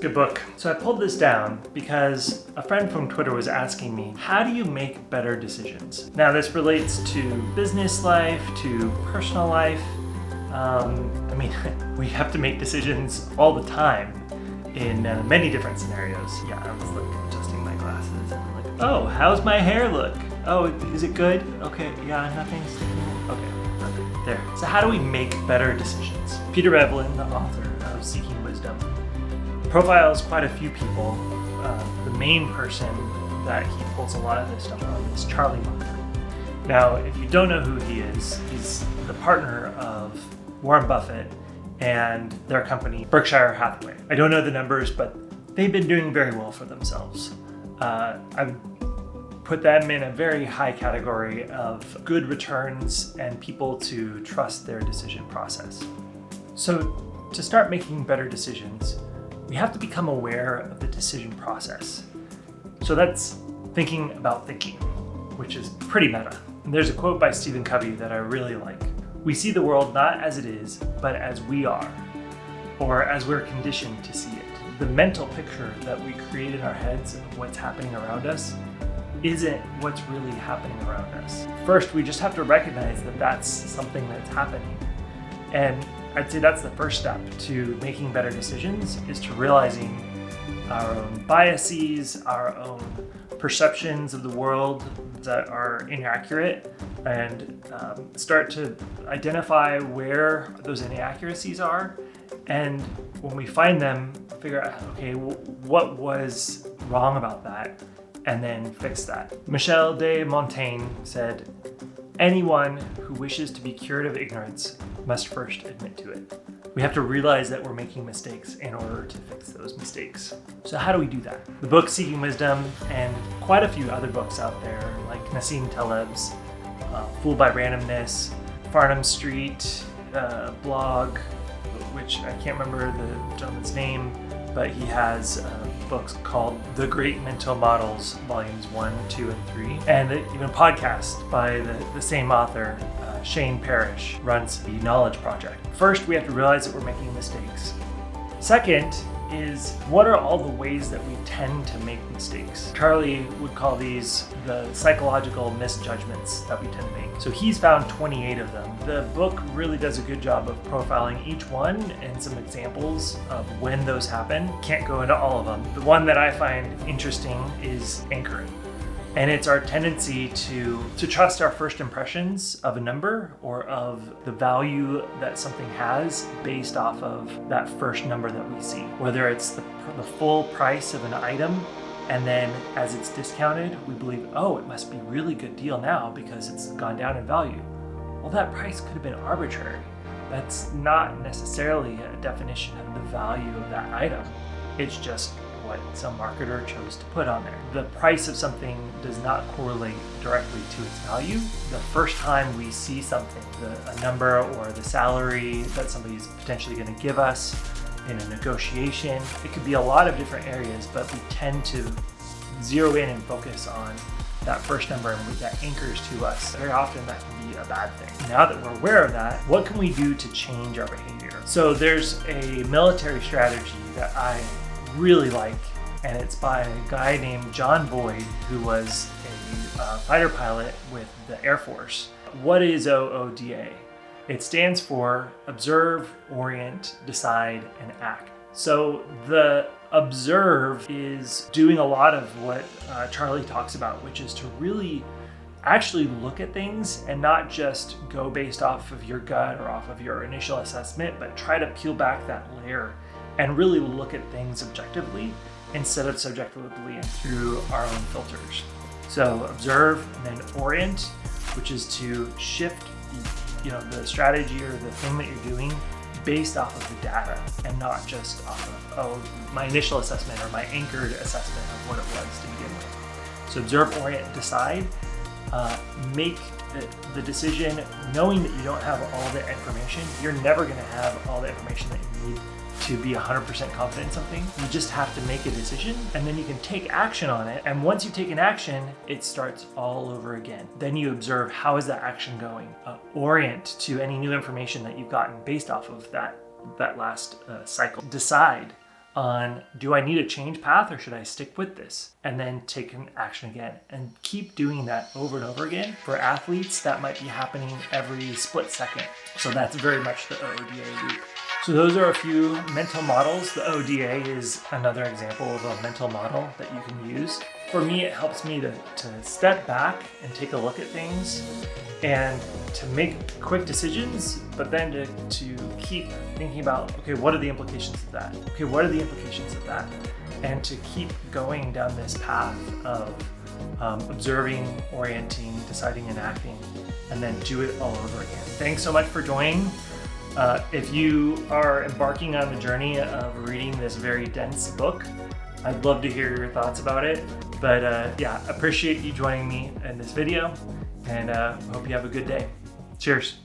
Good book. So I pulled this down because a friend from Twitter was asking me, how do you make better decisions? Now this relates to business life, to personal life. We have to make decisions all the time in many different scenarios. Yeah, I was adjusting my glasses and I'm like, oh, how's my hair look? Oh, is it good? Okay, yeah, nothing's sticking. Okay, there. So how do we make better decisions? Peter Bevelin, the author of Seeking Wisdom, profiles quite a few people. The main person that he pulls a lot of this stuff from is Charlie Munger. Now, if you don't know who he is, he's the partner of Warren Buffett and their company, Berkshire Hathaway. I don't know the numbers, but they've been doing very well for themselves. I would put them in a very high category of good returns and people to trust their decision process. So to start making better decisions, we have to become aware of the decision process. So that's thinking about thinking, which is pretty meta. And there's a quote by Stephen Covey that I really like. We see the world not as it is, but as we are, or as we're conditioned to see it. The mental picture that we create in our heads of what's happening around us isn't what's really happening around us. First, we just have to recognize that that's something that's happening. And I'd say that's the first step to making better decisions, is to realizing our own biases, our own perceptions of the world that are inaccurate, and start to identify where those inaccuracies are. And when we find them, figure out, okay, what was wrong about that, and then fix that. Michel de Montaigne said, anyone who wishes to be cured of ignorance must first admit to it. We have to realize that we're making mistakes in order to fix those mistakes. So how do we do that? The book Seeking Wisdom and quite a few other books out there, like Nassim Taleb's Fooled by Randomness, Farnham Street blog, which I can't remember the gentleman's name, but he has books called The Great Mental Models, volumes 1, 2, and 3, and even a podcast by the same author, Shane Parrish, runs the Knowledge Project. First, we have to realize that we're making mistakes. Second is, what are all the ways that we tend to make mistakes? Charlie would call these the psychological misjudgments that we tend to make. So he's found 28 of them. The book really does a good job of profiling each one and some examples of when those happen. Can't go into all of them. The one that I find interesting is anchoring. And it's our tendency to trust our first impressions of a number or of the value that something has based off of that first number that we see. Whether it's the full price of an item, and then as it's discounted, we believe, oh, it must be a really good deal now because it's gone down in value. Well, that price could have been arbitrary. That's not necessarily a definition of the value of that item. It's just what some marketer chose to put on there. The price of something does not correlate directly to its value. The first time we see something, a number or the salary that somebody's potentially going to give us in a negotiation, it could be a lot of different areas, but we tend to zero in and focus on that first number and that anchors to us. Very often that can be a bad thing. Now that we're aware of that, what can we do to change our behavior? So there's a military strategy that I really like, and it's by a guy named John Boyd, who was a fighter pilot with the Air Force. What is OODA? It stands for Observe, Orient, Decide, and Act. So the observe is doing a lot of what Charlie talks about, which is to really actually look at things and not just go based off of your gut or off of your initial assessment, but try to peel back that layer and really look at things objectively instead of subjectively and through our own filters. So observe and then orient, which is to shift the strategy or the thing that you're doing based off of the data and not just off of my initial assessment or my anchored assessment of what it was to begin with. So observe, orient, decide. Make the decision knowing that you don't have all the information. You're never going to have all the information that you need to be 100% confident in something. You just have to make a decision, and then you can take action on it. And once you've taken action, it starts all over again. Then you observe, how is that action going? Orient to any new information that you've gotten based off of that last cycle. Decide. on, do I need a change path or should I stick with this? And then take an action again and keep doing that over and over again. For athletes, that might be happening every split second. So that's very much the OODA loop. So those are a few mental models. The OODA is another example of a mental model that you can use. For me, it helps me to step back and take a look at things and to make quick decisions, but then to keep thinking about, okay, what are the implications of that? Okay, what are the implications of that? And to keep going down this path of observing, orienting, deciding, and acting, and then do it all over again. Thanks so much for joining. If you are embarking on the journey of reading this very dense book, I'd love to hear your thoughts about it. But yeah, appreciate you joining me in this video, and hope you have a good day. Cheers.